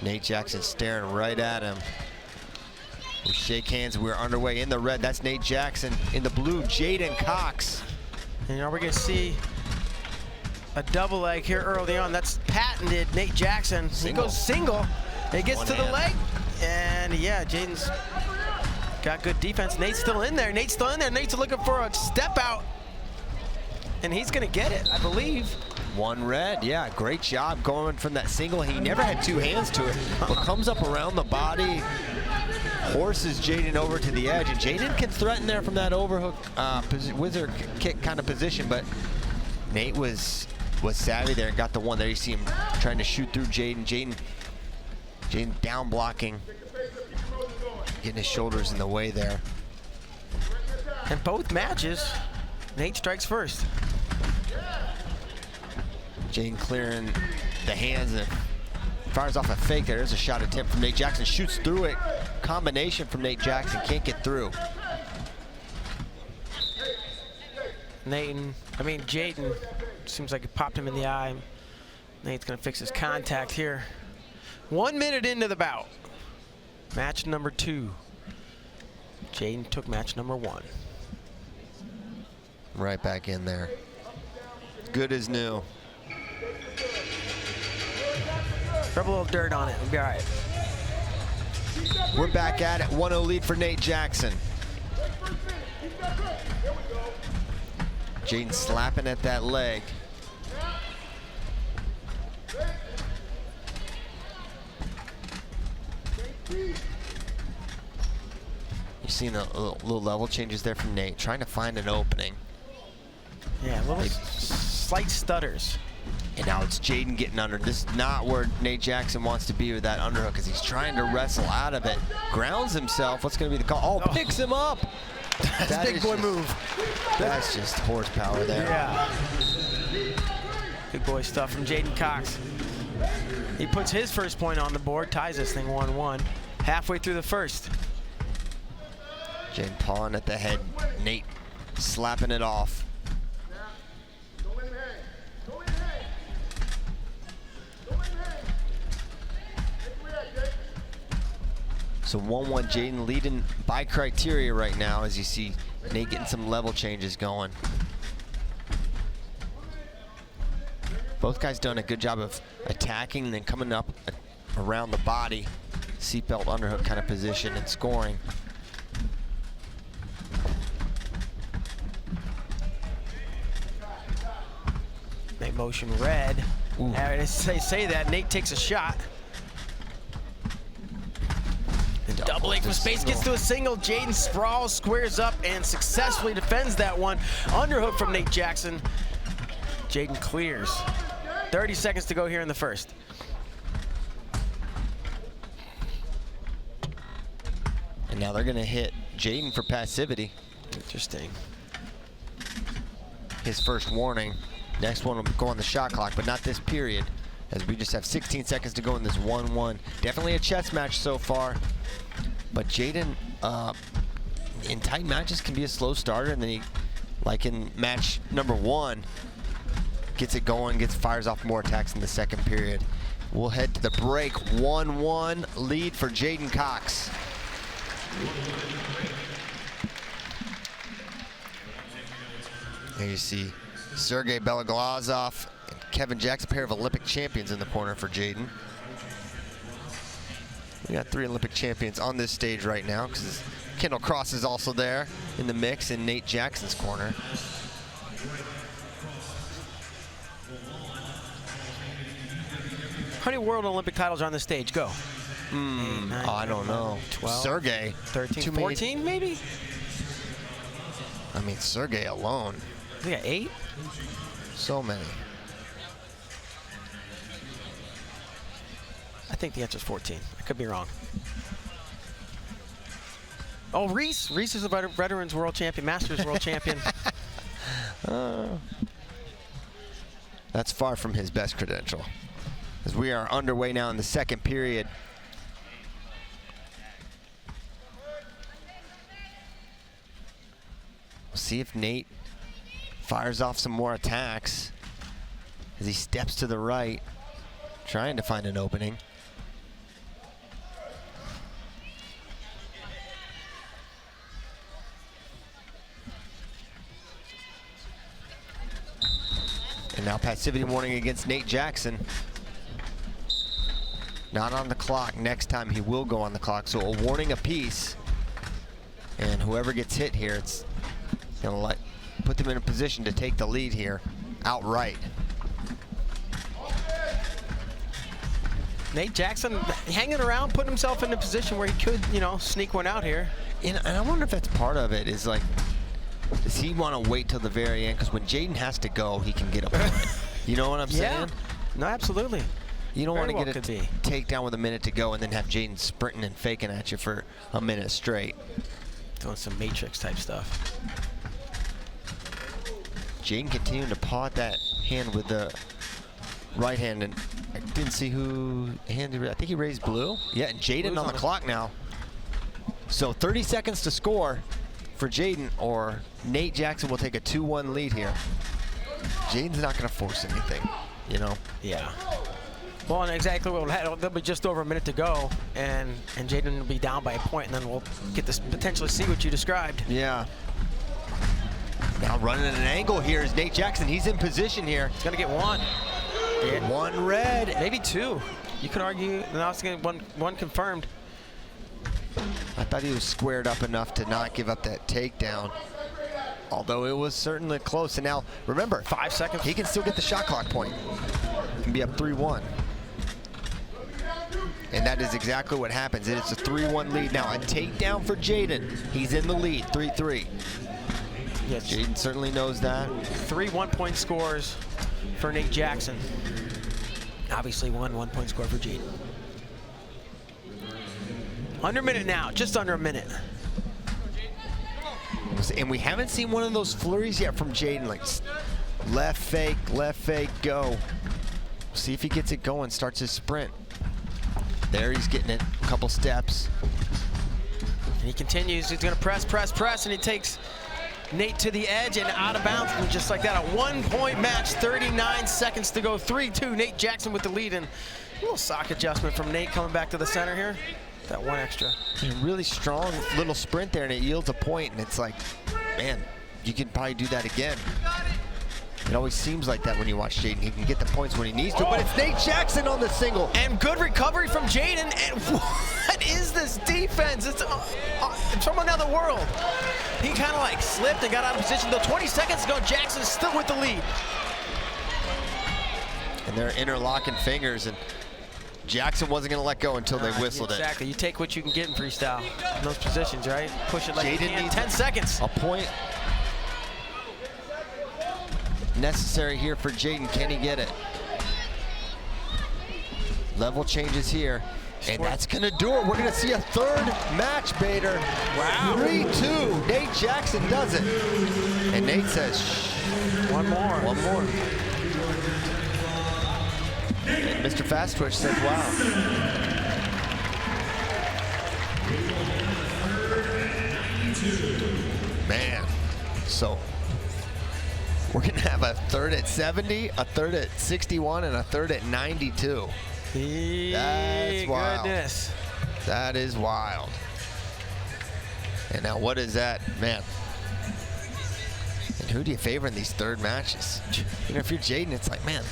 Nate Jackson staring right at him. We shake hands. We're underway in the red. That's Nate Jackson. In the blue, J'den Cox. And are we going to see a double leg here early on? That's patented. Nate Jackson. Single. He goes single. He gets One to the hand. leg. And yeah, J'den's got good defense. Nate's still in there. Nate's still in there. Nate's looking for a step out. And he's going to get it, I believe. One red, yeah, great job going from that single. He never had two hands to it, but comes up around the body, horses J'den over to the edge, and J'den can threaten there from that overhook wizard kick kind of position, but Nate was savvy there and got the one there. You see him trying to shoot through J'den. J'den down blocking, getting his shoulders in the way there. And both matches, Nate strikes first. J'den clearing the hands and fires off a fake there. There's a shot attempt from Nate Jackson. Shoots through it. Combination from Nate Jackson. Can't get through. J'den seems like it popped him in the eye. Nate's going to fix his contact here. 1 minute into the bout. Match number 2. J'den took match number 1. Right back in there. Good as new. Rub a little dirt on it. We'll be all right. We're back at it. 1-0 lead for Nate Jackson. J'den slapping at that leg. You're seeing a little level changes there from Nate, trying to find an opening. Yeah, little slight stutters. And now it's J'den getting under. This is not where Nate Jackson wants to be with that underhook, because he's trying to wrestle out of it. Grounds himself. What's going to be the call? Oh, picks him up. That's a big boy move. That's just horsepower there. Yeah. Big boy stuff from J'den Cox. He puts his first point on the board, ties this thing 1-1. Halfway through the first. J'den pawing at the head. Nate slapping it off. So 1-1 J'den leading by criteria right now, as you see Nate getting some level changes going. Both guys done a good job of attacking and then coming up around the body, seatbelt underhook kind of position and scoring. Nate motion red. They say that. Nate takes a shot. Double leg from space, gets to a single. J'den sprawls, squares up, and successfully defends that one. Underhook from Nate Jackson. J'den clears. 30 seconds to go here in the first. And now they're going to hit J'den for passivity. Interesting. His first warning. Next one will go on the shot clock, but not this period, as we just have 16 seconds to go in this 1-1. Definitely a chess match so far. But J'den, in tight matches, can be a slow starter, and then he, like in match number 1, gets it going, fires off more attacks in the second period. We'll head to the break. 1-1 lead for J'den Cox. There you see Sergey Beloglazov and Kevin Jackson, a pair of Olympic champions in the corner for J'den. We got 3 Olympic champions on this stage right now, because Kendall Cross is also there in the mix in Nate Jackson's corner. How many world Olympic titles are on the stage? Go. 8, 9, I don't know. 12, Sergey. 13, 14 maybe? I mean, Sergey alone. We got 8? So many. I think the answer is 14. I could be wrong. Oh, Reese. Reese is a Veterans World Champion, Masters World Champion. That's far from his best credential, as we are underway now in the second period. We'll see if Nate fires off some more attacks as he steps to the right, trying to find an opening. And now passivity warning against Nate Jackson. Not on the clock. Next time he will go on the clock. So a warning apiece. And whoever gets hit here, it's gonna put them in a position to take the lead here outright. Nate Jackson hanging around, putting himself in a position where he could, you know, sneak one out here. And I wonder if that's part of it, is like, does he want to wait till the very end? Because when Jaden has to go, he can get a point. You know what I'm saying? Yeah. No, absolutely. You don't want to Very get well a takedown with a minute to go and then have Jaden sprinting and faking at you for a minute straight. Doing some Matrix type stuff. Jaden continuing to paw at that hand with the right hand, and I didn't see who handed it. I think he raised blue. Yeah, and Jaden on the clock now. So 30 seconds to score for Jaden, or Nate Jackson will take a 2-1 lead here. Jaden's not going to force anything, you know? Yeah. Well, and exactly what we'll have. There'll be just over a minute to go, and Jaden will be down by a point, and then we'll get to potentially see what you described. Yeah. Now running at an angle here is Nate Jackson. He's in position here. He's going to get one. Yeah. One red. Maybe two. You could argue now it's going to get one confirmed. I thought he was squared up enough to not give up that takedown, although it was certainly close. And now, remember, 5 seconds. He can still get the shot clock point. He can be up 3-1. And that is exactly what happens. It is a 3-1 lead. Now a takedown for Jaden. He's in the lead, 3-3. Yes. Jaden certainly knows that. 3 1-point scores for Nate Jackson. Obviously 1-point score for Jaden. Under a minute now, just under a minute. And we haven't seen one of those flurries yet from Jaden, like left fake, go. See if he gets it going, starts his sprint. There he's getting it, a couple steps. And he continues, he's gonna press, and he takes Nate to the edge and out of bounds. And just like that, a 1-point match, 39 seconds to go, 3-2, Nate Jackson with the lead. And a little sock adjustment from Nate coming back to the center here. That one extra. A really strong little sprint there, and it yields a point, and it's like, man, you can probably do that again. It always seems like that when you watch Jaden. He can get the points when he needs to, but it's Nate Jackson on the single. And good recovery from Jaden. And what is this defense? It's from another world. He kind of like slipped and got out of position. Though 20 seconds ago, Jackson's still with the lead. And they're interlocking fingers, and Jackson wasn't going to let go until they whistled it. Exactly. You take what you can get in freestyle in those positions, right? Push it like Jaden you can. needs 10 seconds. A point necessary here for Jaden. Can he get it? Level changes here, and that's going to do it. We're going to see a third match, Bader. Wow. 3-2. Nate Jackson does it. And Nate says, shh. One more. One more. And Mr. Fast Twitch says, wow. Man, so we're going to have a third at 70, a third at 61, and a third at 92. That's wild. Goodness. That is wild. And now what is that? Man. And who do you favor in these third matches? You know, if you're Jaden, it's like, man,